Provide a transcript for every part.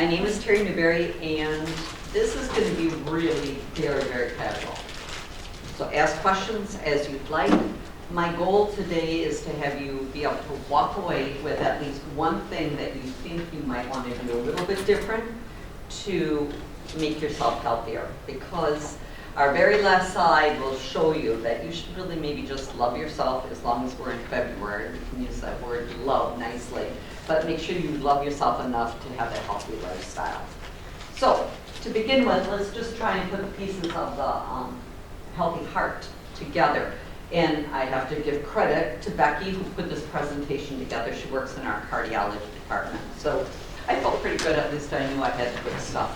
My name is Terry Newberry, and this is going to be really very, very casual. So ask questions as you'd like. My goal today is to have you be able to walk away with at least one thing that you think you might want to do a little bit different to make yourself healthier. Because our very last slide will show you that you should really maybe just love yourself, as long as we're in February. We can use that word love nicely. But make sure you love yourself enough to have a healthy lifestyle. So to begin with, let's just try and put the pieces of the healthy heart together. And I have to give credit to Becky, who put this presentation together. She works in our cardiology department. So I felt pretty good, at least I knew I had good stuff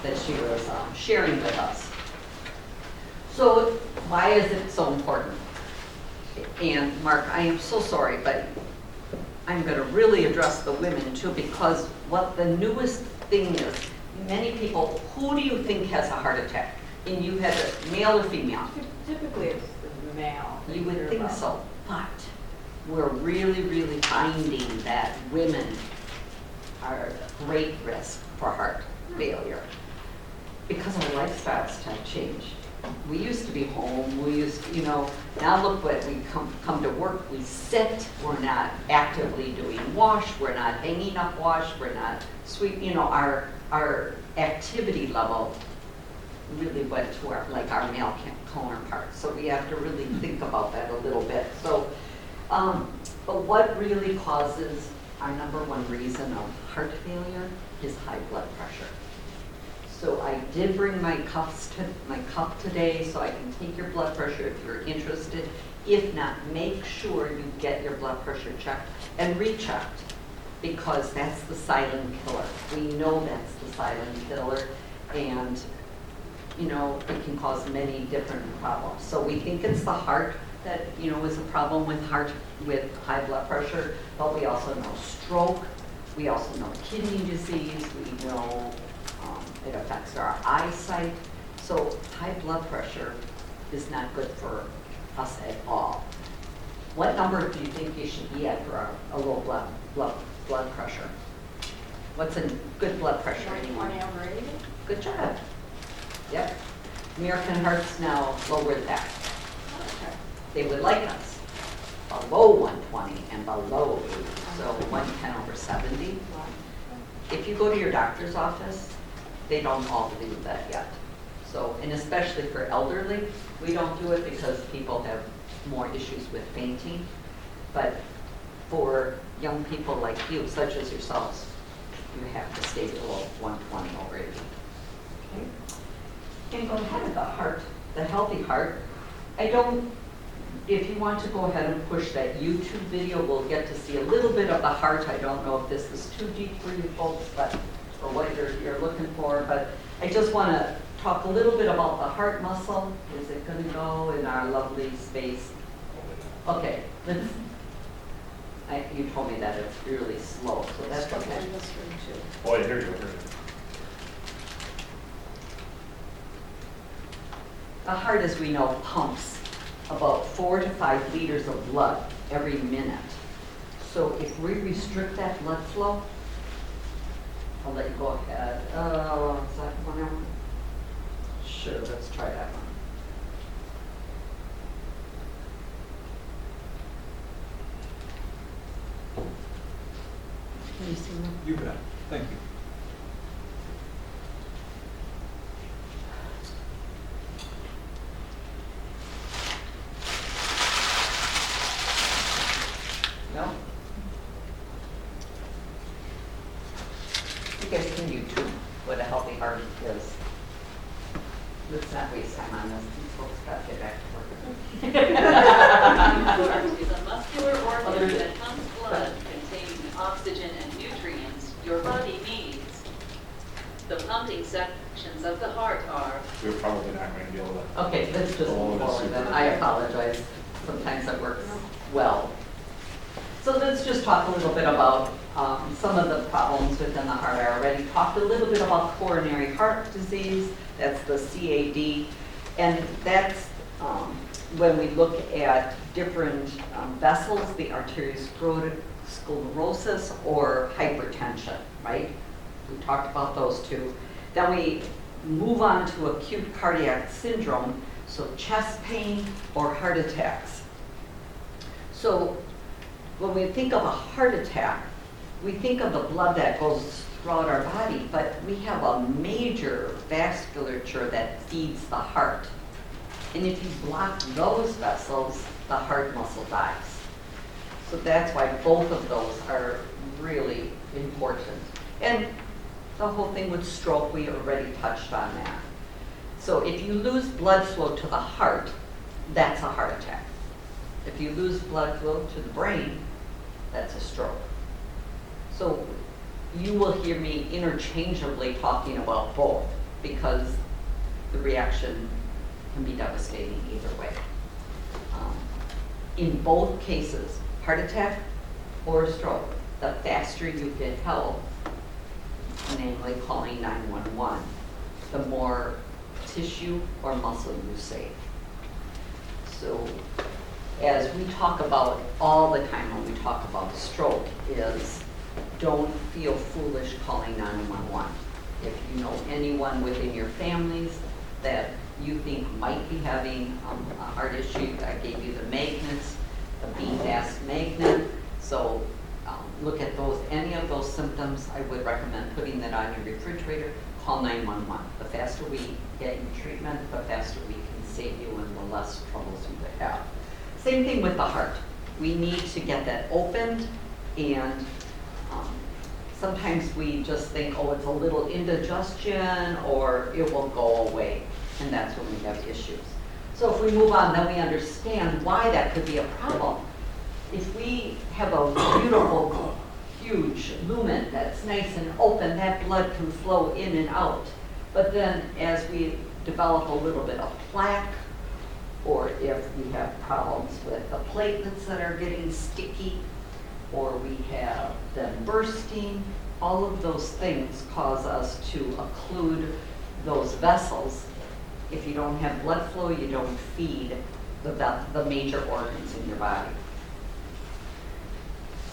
that she was sharing with us. So why is it so important? And Mark, I am so sorry, but I'm going to really address the women too, because what the newest thing is, many people, who do you think has a heart attack? And you had a male or female? Typically it's the male. You would think so, but we're really, really finding that women are at great risk for heart failure because our lifestyles have changed. We used to be home, we used to, now look what we come to work, we sit, we're not actively doing wash, we're not hanging up wash, we're not sweep, our activity level really went to our male counterparts. So we have to really think about that a little bit. So, but what really causes our number one reason of heart failure is high blood pressure. So I did bring my cup today so I can take your blood pressure if you're interested. If not, make sure you get your blood pressure checked and rechecked, because that's the silent killer. We know that's the silent killer, and it can cause many different problems. So we think it's the heart that is a problem with high blood pressure, but we also know stroke, we also know kidney disease, we know it affects our eyesight. So high blood pressure is not good for us at all. What number do you think you should be at for a low blood pressure? What's a good blood pressure anymore? 120/80. Good job. Yep. American Heart's now lower that. Okay. They would like us below 120 and below 80, so 110/70. If you go to your doctor's office, they don't all do that yet. So, and especially for elderly, we don't do it because people have more issues with fainting. But for young people like you, such as yourselves, you have to stay below 120/80. Okay. And go ahead of the heart, the healthy heart. If you want to go ahead and push that YouTube video, we'll get to see a little bit of the heart. I don't know if this is too deep for you folks, but for what you're looking for, but I just want to talk a little bit about the heart muscle. Is it going to go in our lovely space? Okay, you told me that it's really slow, so that's okay. Oh, I hear you. The heart, as we know, pumps about 4 to 5 liters of blood every minute. So if we restrict that blood flow, I'll let you go ahead. Is that one out? Sure, let's try that one. Can you see me? You bet. Thank you. No? You guys can YouTube what a healthy heart is. Let's not waste time on this. These folks got to get back to work. Heart is a muscular organ that pumps blood containing oxygen and nutrients your body needs. The pumping sections of the heart are... We're probably not going to be able to. Okay, let's just move forward then. I apologize. Sometimes that works well. So let's just talk a little bit about some of the problems within the heart. I already talked a little bit about coronary heart disease. That's the CAD. And that's when we look at different vessels, the arteriosclerosis or hypertension, right? We talked about those two. Then we move on to acute cardiac syndrome, so chest pain or heart attacks. So when we think of a heart attack, we think of the blood that goes throughout our body, but we have a major vasculature that feeds the heart. And if you block those vessels, the heart muscle dies. So that's why both of those are really important. And the whole thing with stroke, we already touched on that. So if you lose blood flow to the heart, that's a heart attack. If you lose blood flow to the brain, that's a stroke. So you will hear me interchangeably talking about both because the reaction can be devastating either way. In both cases, heart attack or stroke, the faster you get help, namely calling 911, the more tissue or muscle you save. So as we talk about all the time when we talk about stroke is don't feel foolish calling 911. If you know anyone within your families that you think might be having a heart issue, I gave you the magnets, the BFAST magnet. So look at those, any of those symptoms, I would recommend putting that on your refrigerator, call 911. The faster we get you treatment, the faster we can save you and the less troubles you would have. Same thing with the heart. We need to get that opened, and sometimes we just think, oh, it's a little indigestion or it will go away, and that's when we have issues. So if we move on, then we understand why that could be a problem. If we have a beautiful, huge lumen that's nice and open, that blood can flow in and out. But then as we develop a little bit of plaque, or if we have problems with the platelets that are getting sticky, or we have them bursting, all of those things cause us to occlude those vessels. If you don't have blood flow, you don't feed the major organs in your body.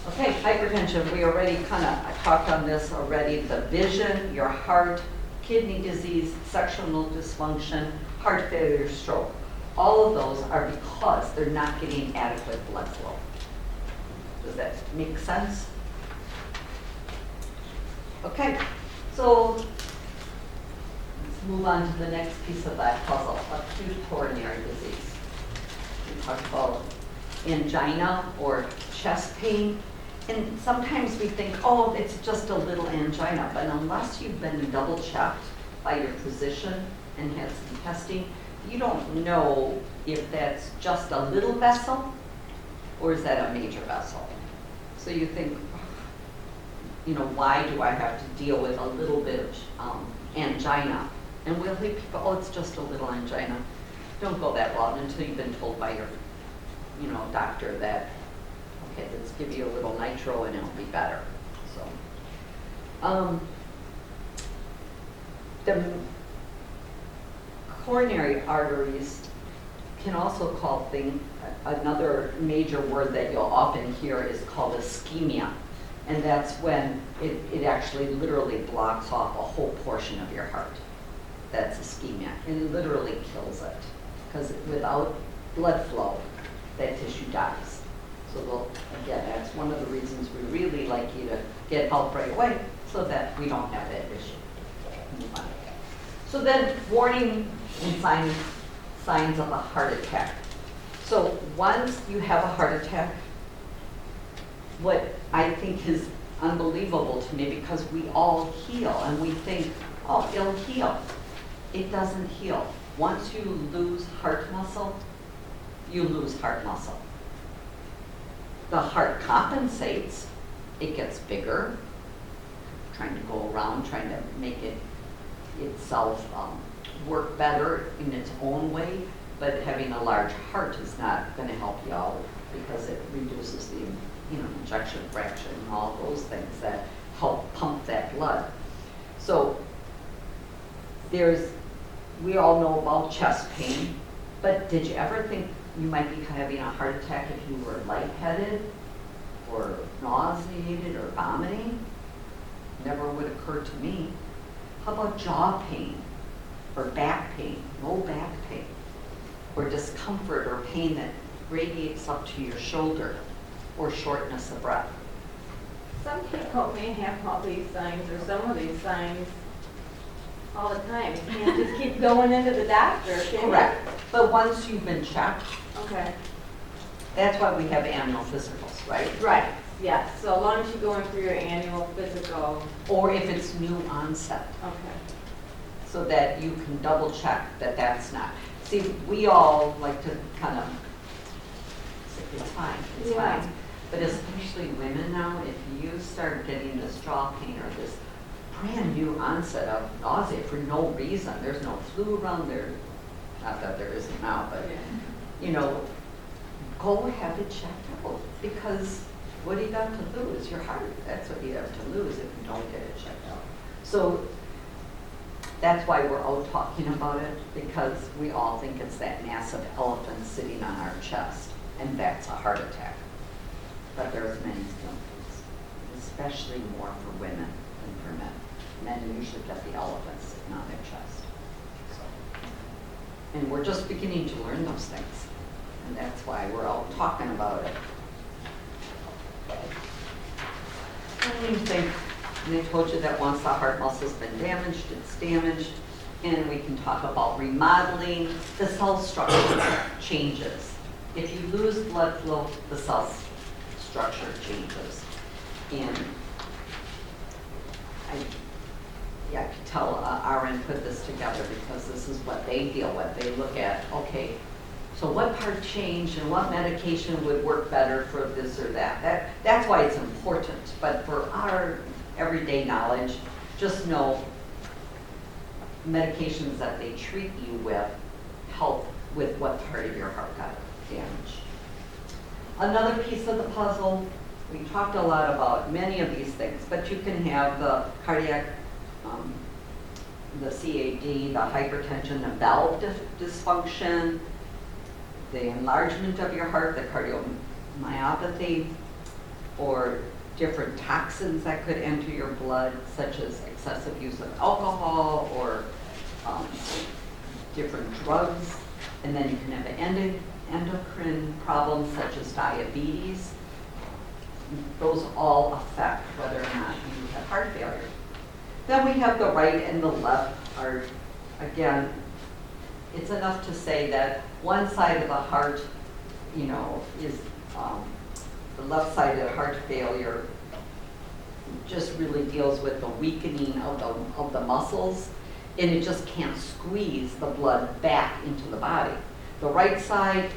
Okay, hypertension, we already I talked on this already, the vision, your heart, kidney disease, sexual dysfunction, heart failure, stroke. All of those are because they're not getting adequate blood flow. Does that make sense? Okay, so let's move on to the next piece of that puzzle, acute coronary disease. We talked about angina or chest pain. And sometimes we think, oh, it's just a little angina, but unless you've been double checked by your physician and had some testing, you don't know if that's just a little vessel or is that a major vessel. So you think, why do I have to deal with a little bit of angina? And we'll think people, oh, it's just a little angina. Don't go that route until you've been told by your, doctor that, okay, let's give you a little nitro and it'll be better. So, the coronary arteries can also call another major word that you'll often hear is called ischemia. And that's when it actually literally blocks off a whole portion of your heart. That's ischemia. It literally kills it. Because without blood flow, that tissue dies. So again, that's one of the reasons we really like you to get help right away so that we don't have that issue. So then warning and signs of a heart attack. So once you have a heart attack, what I think is unbelievable to me, because we all heal and we think, oh, it'll heal. It doesn't heal. Once you lose heart muscle, you lose heart muscle. The heart compensates. It gets bigger, trying to go around, trying to make it itself work better in its own way, but having a large heart is not going to help you out because it reduces the ejection fraction and all those things that help pump that blood. So we all know about chest pain, but did you ever think you might be having a heart attack if you were lightheaded or nauseated or vomiting? Never would occur to me. How about jaw pain or back pain, low back pain, or discomfort or pain that radiates up to your shoulder, or shortness of breath? Some people may have all these signs or some of these signs all the time. You can't just keep going into the doctor, can you? Correct. But once you've been checked, Okay. that's why we have annual physicals, right? Right, yes. So as long as you're going through your annual physical, Or if it's new onset, okay. so that you can double check that that's not. See, we all like to kind of say, it's fine, it's Yeah. fine. But especially women now, if you start getting this jaw pain or this brand new onset of nausea for no reason, there's no flu around there, not that there isn't now, but you know, go have it checked out, because what do you got to lose? Your heart, that's what you have to lose if you don't get it checked out. So that's why we're all talking about it, because we all think it's that massive elephant sitting on our chest, and that's a heart attack. But there's many symptoms, especially more for women than for men. Men usually get the elephant sitting on their chest. So, and we're just beginning to learn those things, and that's why we're all talking about it. What do you think? And they told you that once the heart muscle's been damaged, it's damaged, and we can talk about remodeling. The cell structure changes. If you lose blood flow, the cell structure changes. And I could tell RN put this together because this is what they deal with. They look at, okay, so what part changed and what medication would work better for this or that. That's why it's important. But for our everyday knowledge, just know medications that they treat you with help with what part of your heart got damaged. Another piece of the puzzle, we talked a lot about many of these things, but you can have the cardiac, the CAD, the hypertension, the valve dysfunction, the enlargement of your heart, the cardiomyopathy, or different toxins that could enter your blood, such as excessive use of alcohol or different drugs. And then you can have endocrine problems such as diabetes. Those all affect whether or not you have heart failure. Then we have the right and the left heart. Again, it's enough to say that one side of the heart, you know, is the left side of heart failure just really deals with the weakening of the muscles, and it just can't squeeze the blood back into the body. The right side,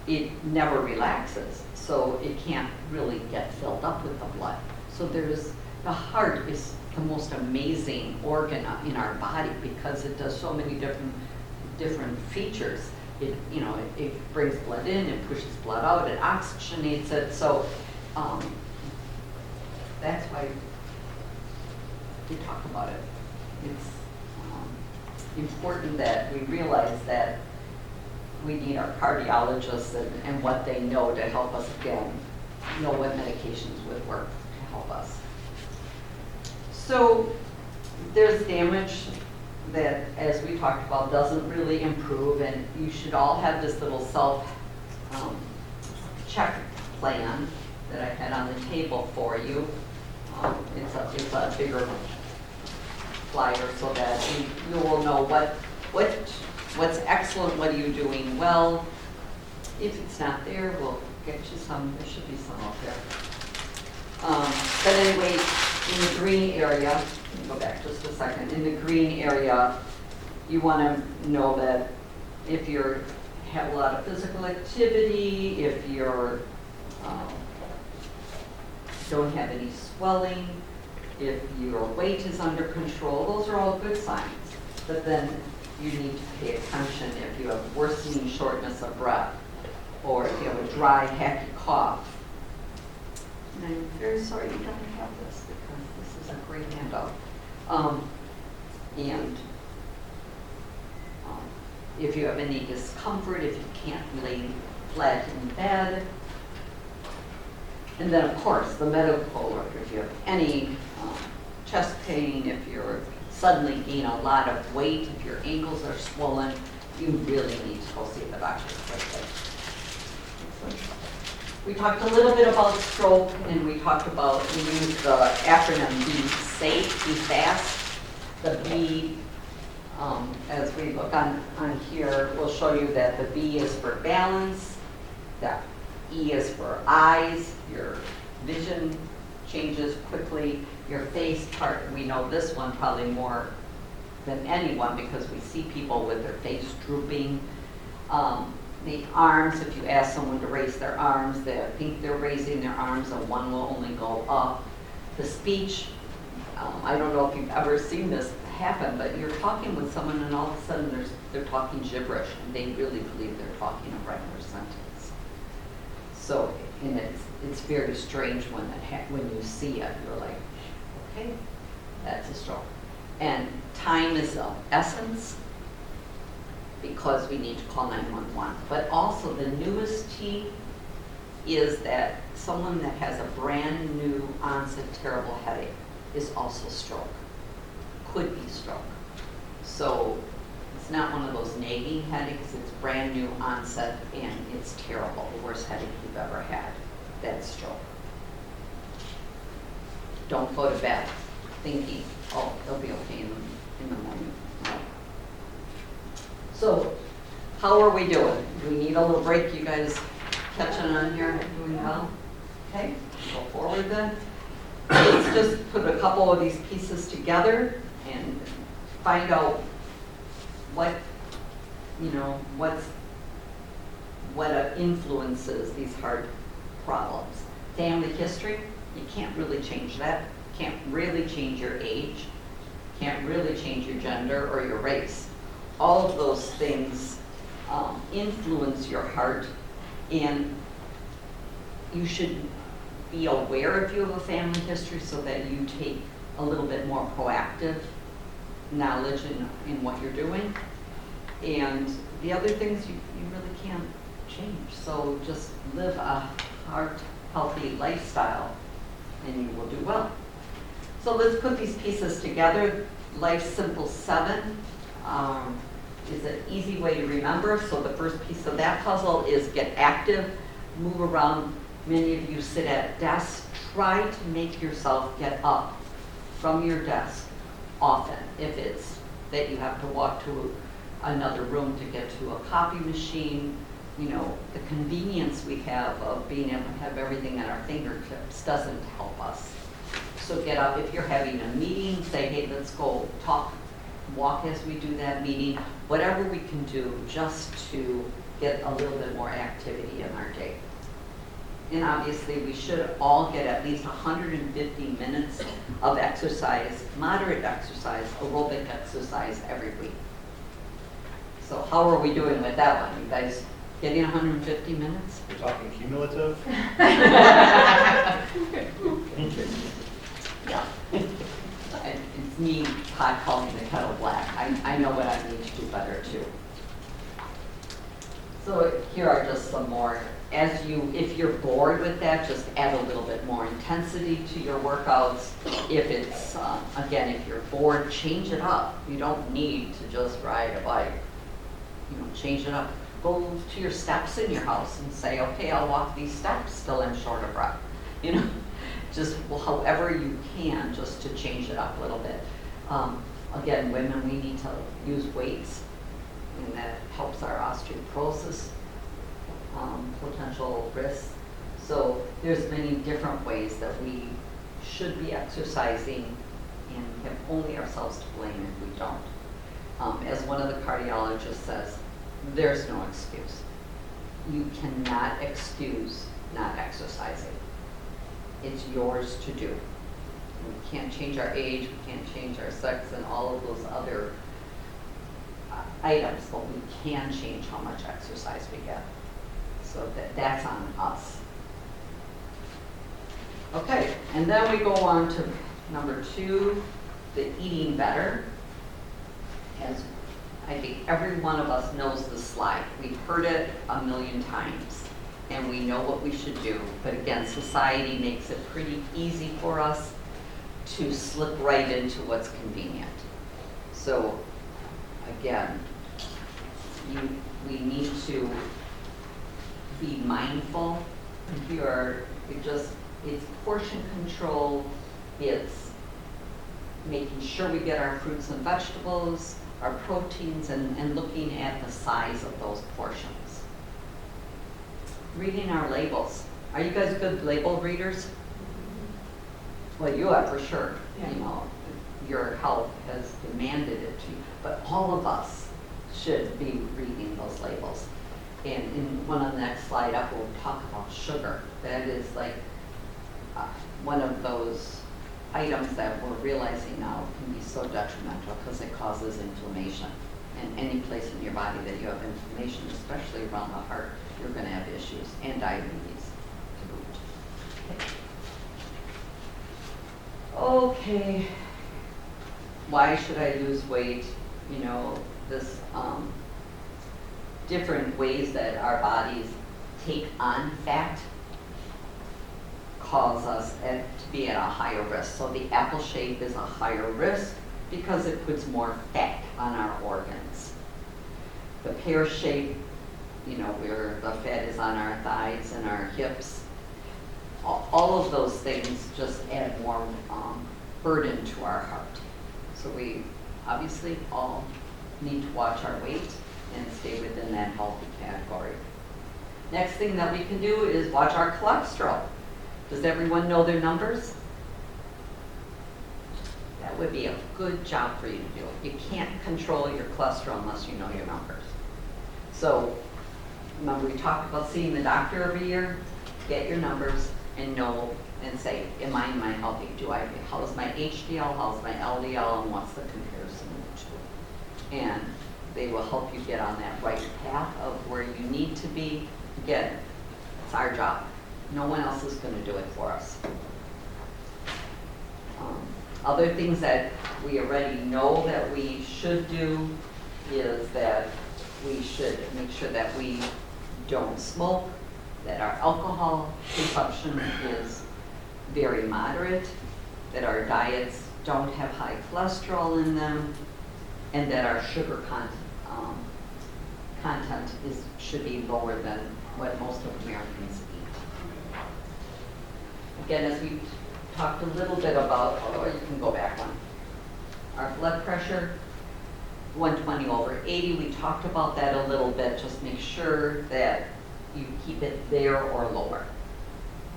it never relaxes, so it can't really get filled up with the blood. So the heart is the most amazing organ in our body because it does so many different features. It brings blood in, it pushes blood out, it oxygenates it. So that's why we talk about it. It's important that we realize that we need our cardiologists and what they know to help us, again, know what medications would work to help us. So there's damage that, as we talked about, doesn't really improve, and you should all have this little self-check plan that I had on the table for you. It's a bigger flyer so that you will know what's excellent, what are you doing well. If it's not there, we'll get you some. There should be some out there. But anyway, in the green area, let me go back just a second. In the green area, you want to know that if you have a lot of physical activity, if you're don't have any swelling, if your weight is under control, those are all good signs. But then you need to pay attention if you have worsening shortness of breath, or if you have a dry, hacky cough. And I'm very sorry you don't have this because this is a great handout. If you have any discomfort, if you can't lay flat in bed, and then of course the medical, or if you have any chest pain, if you're suddenly gain a lot of weight, if your ankles are swollen, you really need to go see the doctor quickly. We talked a little bit about stroke, and we talked about, we used the acronym be safe, be fast. The B, as we look on here, we'll show you that the B is for balance, the E is for eyes, your vision changes quickly, your face part, we know this one probably more than anyone because we see people with their face drooping. The arms, if you ask someone to raise their arms, they think they're raising their arms and one will only go up. The speech, I don't know if you've ever seen this happen, but you're talking with someone and all of a sudden they're talking gibberish and they really believe they're talking a regular sentence. So, and it's very strange when when you see it, you're like, okay, that's a stroke. And time is of essence because we need to call 911. But also the newest T is that someone that has a brand new onset terrible headache is also stroke, could be stroke. So it's not one of those nagging headaches, it's brand new onset and it's terrible, the worst headache you've ever had. That's stroke. Don't go to bed thinking, oh, they'll be okay in the morning. No. So, how are we doing? Do we need a little break? You guys catching on here? Doing well? Okay, go forward then. Let's just put a couple of these pieces together and find out what, what influences these heart problems. Family history, you can't really change that. Can't really change your age. Can't really change your gender or your race. All of those things influence your heart, and you should be aware if you have a family history so that you take a little bit more proactive knowledge in what you're doing. And the other things you really can't change. So just live a heart healthy lifestyle and you will do well. So let's put these pieces together. Life Simple 7 is an easy way to remember. So the first piece of that puzzle is get active, move around. Many of you sit at desks. Try to make yourself get up from your desk often. If it's that you have to walk to another room to get to a copy machine, the convenience we have of being able to have everything at our fingertips doesn't help us. So get up. If you're having a meeting, say, hey, let's go walk as we do that meeting, whatever we can do just to get a little bit more activity in our day. And obviously we should all get at least 150 minutes of exercise, moderate exercise, aerobic exercise every week. So how are we doing with that one? You guys getting 150 minutes? You're talking cumulative? Yeah. It's me pot calling the kettle black. I know what I need to do better too. So here are just some more. If you're bored with that, just add a little bit more intensity to your workouts. If it's, again, if you're bored, change it up. You don't need to just ride a bike. Change it up. Go to your steps in your house and say, okay, I'll walk these steps till I'm short of breath. Just however you can, just to change it up a little bit. Again, women, we need to use weights, and that helps our osteoporosis potential risks. So there's many different ways that we should be exercising and have only ourselves to blame if we don't. As one of the cardiologists says, there's no excuse. You cannot excuse not exercising. It's yours to do. We can't change our age, we can't change our sex and all of those other items, but we can change how much exercise we get. So that's on us. Okay, and then we go on to number 2, the eating better. As I think every one of us knows the slide. We've heard it a million times and we know what we should do. But again, society makes it pretty easy for us to slip right into what's convenient. So again, we need to be mindful. It's portion control, it's making sure we get our fruits and vegetables, our proteins, and looking at the size of those portions. Reading our labels. Are you guys good label readers? Well, you are for sure. Yeah. You know, your health has demanded it to you, but all of us should be reading those labels. And in one of the next slide up, we'll talk about sugar. That is like one of those items that we're realizing now can be so detrimental because it causes inflammation. And any place in your body that you have inflammation, especially around the heart, you're going to have issues, and diabetes to boot. Okay. Why should I lose weight? You know, this different ways that our bodies take on fat cause us to be at a higher risk. So the apple shape is a higher risk because it puts more fat on our organs. The pear shape, you know, where the fat is on our thighs and our hips, all of those things just add more burden to our heart. So we obviously all need to watch our weight and stay within that healthy category. Next thing that we can do is watch our cholesterol. Does everyone know their numbers? That would be a good job for you to do. You can't control your cholesterol unless you know your numbers. So remember we talked about seeing the doctor every year? Get your numbers and know and say, am I in my healthy? How's my HDL, how's my LDL, and what's the comparison of the two? And they will help you get on that right path of where you need to be. Again, it's our job. No one else is going to do it for us. Other things that we already know that we should do is that we should make sure that we don't smoke, that our alcohol consumption is very moderate, that our diets don't have high cholesterol in them, and that our sugar content should be lower than what most of Americans eat. Again, as we talked a little bit about, you can go back one. Our blood pressure, 120/80, we talked about that a little bit. Just make sure that you keep it there or lower,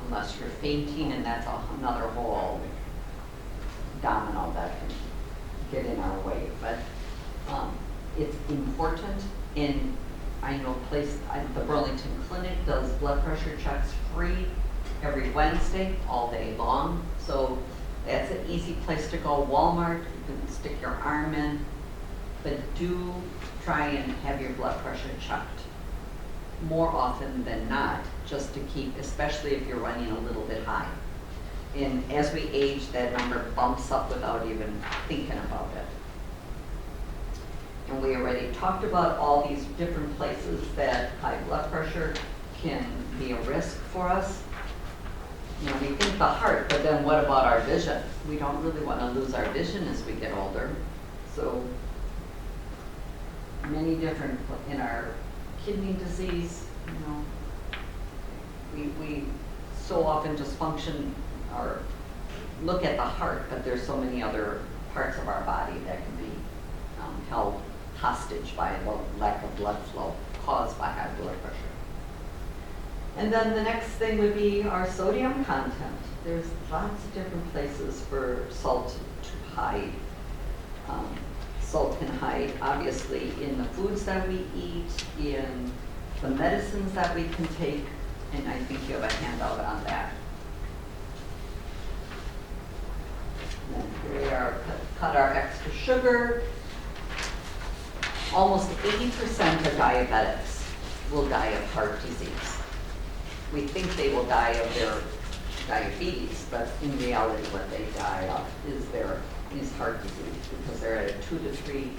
unless you're fainting, and that's another whole domino that can get in our way. But it's important, and I know the Burlington Clinic does blood pressure checks free every Wednesday, all day long. So that's an easy place to go. Walmart, you can stick your arm in, but do try and have your blood pressure checked more often than not, just to keep, especially if you're running a little bit high. And as we age, that number bumps up without even thinking about it. And we already talked about all these different places that high blood pressure can be a risk for us. You know, we think the heart, but then what about our vision? We don't really want to lose our vision as we get older. So many different, in our kidney disease, you know, we so often just function or look at the heart, but there's so many other parts of our body that can be held hostage by the lack of blood flow caused by high blood pressure. And then the next thing would be our sodium content. There's lots of different places for salt to hide. Salt can hide, obviously, in the foods that we eat, in the medicines that we can take, and I think you have a handout on that. And then here we are, cut our extra sugar. Almost 80% of diabetics will die of heart disease. We think they will die of their diabetes, but in reality what they die of is heart disease, because they're at a 2 to 3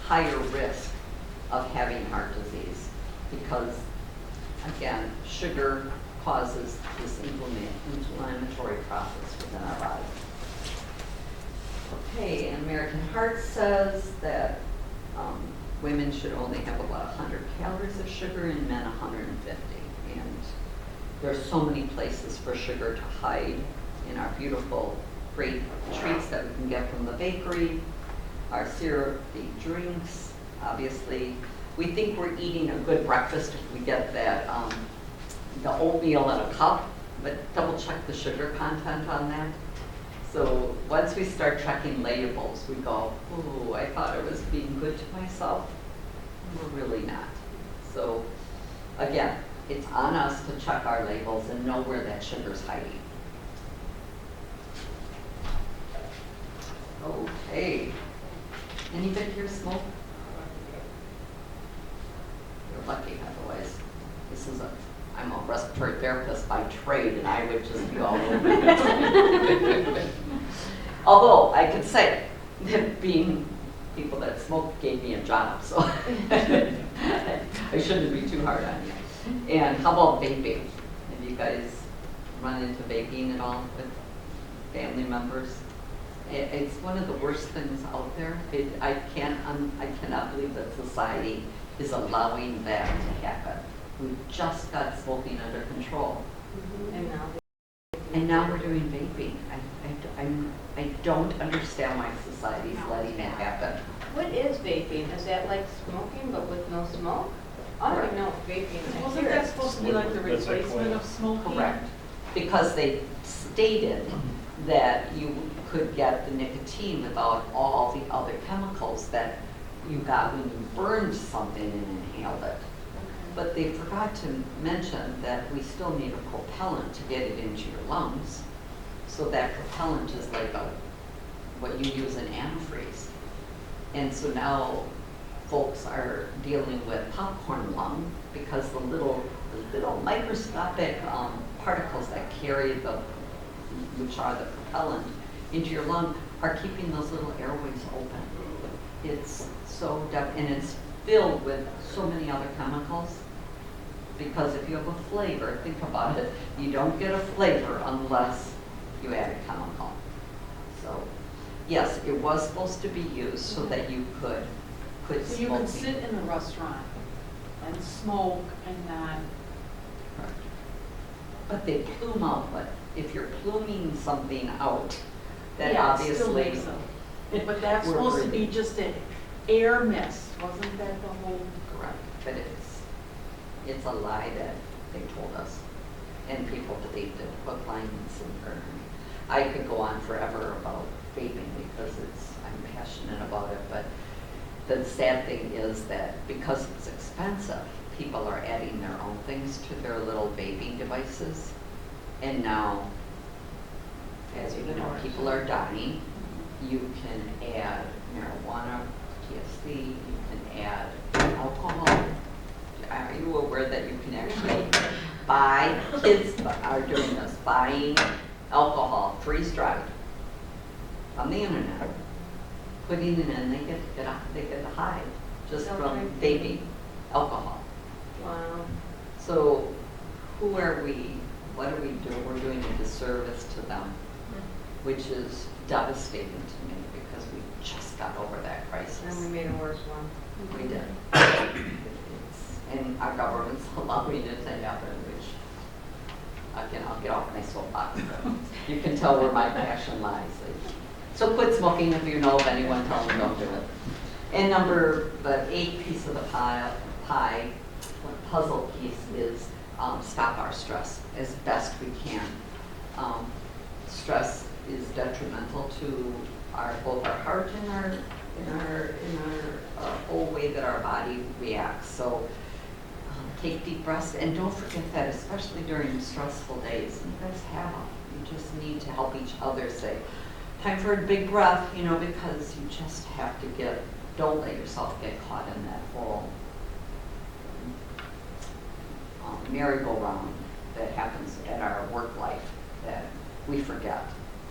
higher risk of having heart disease, because again, sugar causes this inflammatory process within our body. American Heart says that women should only have about 100 calories of sugar and men 150. And there's so many places for sugar to hide in our beautiful, great treats that we can get from the bakery, our syrupy drinks. Obviously, we think we're eating a good breakfast if we get that, the oatmeal in a cup, but double check the sugar content on that. So once we start checking labels, we go, oh, I thought I was being good to myself. We're really not. So again, it's on us to check our labels and know where that sugar's hiding. Okay. Anybody here smoke? You're lucky, otherwise, I'm a respiratory therapist by trade, and I would just be all over it. Although, I could say that being people that smoke gave me a job, so I shouldn't be too hard on you. And how about vaping? Have you guys run into vaping at all with family members? It's one of the worst things out there. I cannot believe that society is allowing that to happen. We just got smoking under control. And now we're doing vaping. I don't understand why society's letting that happen. What is vaping? Is that like smoking but with no smoke? I don't even know what vaping is. Wasn't that supposed to be like the That's like replacement oil. of smoking? Correct. Because they stated that you could get the nicotine without all the other chemicals that you got when you burned something and inhaled it. But they forgot to mention that we still need a propellant to get it into your lungs. So that propellant is like what you use in antifreeze. And so now folks are dealing with popcorn lung because the little microscopic particles that carry which are the propellant into your lung are keeping those little airways open. It's so and it's filled with so many other chemicals. Because if you have a flavor, think about it, you don't get a flavor unless you add a chemical. So, yes, it was supposed to be used so that you could quit So you smoking. can sit in a restaurant and smoke and not, Correct. But they plume out, but if you're pluming something out, then yeah, it still obviously. makes them. But that's we're supposed to be breathing. just an air mist, wasn't that the whole? Correct, but it's a lie that they told us, and people believed it, hook, line, and sinker. I could go on forever about vaping because I'm passionate about it, but the sad thing is that because it's expensive, people are adding their own things to their little vaping devices, and now, as you know, people are dying. You can add marijuana, THC, you can add alcohol. Are you aware that you can actually buy, kids are doing this, buying alcohol freeze-dried on the internet, putting it in, they get a high just from vaping alcohol. Wow. So who are we, what are we doing? We're doing a disservice to them, which is devastating to me because we just got over that crisis. And we made a worse one. We did. And our government's allowing it to happen, which, again, I'll get off my soapbox. You can tell where my passion lies. So quit smoking if you know of anyone, tell them don't do it. And the 8th piece of the pie, the puzzle piece is stop our stress as best we can. Stress is detrimental to both our heart and our whole way that our body reacts. So take deep breaths, and don't forget that, especially during stressful days. You guys have them. You just need to help each other say, time for a big breath, because you just have to don't let yourself get caught in that whole merry-go-round that happens at our work life that we forget.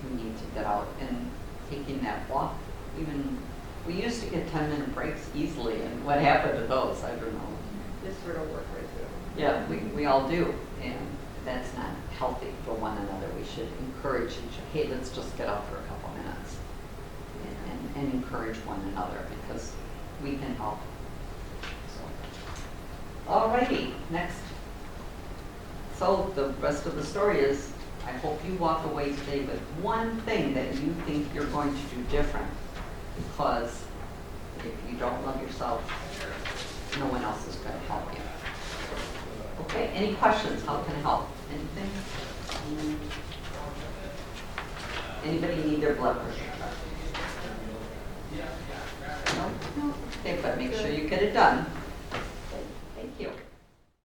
We need to get out and taking that walk. We used to get 10-minute breaks easily, and what happened to those? I don't know. This sort of work right through. Yeah, we all do, and that's not healthy for one another. We should encourage each other. Hey, let's just get out for a couple minutes. and encourage one another because we can help. So, alrighty, next. So the rest of the story is, I hope you walk away today with one thing that you think you're going to do different. Because if you don't love yourself, no one else is going to help you. Okay, any questions? How can I help? Anything? Anybody need their blood pressure checked? No? Okay, but make sure you get it done.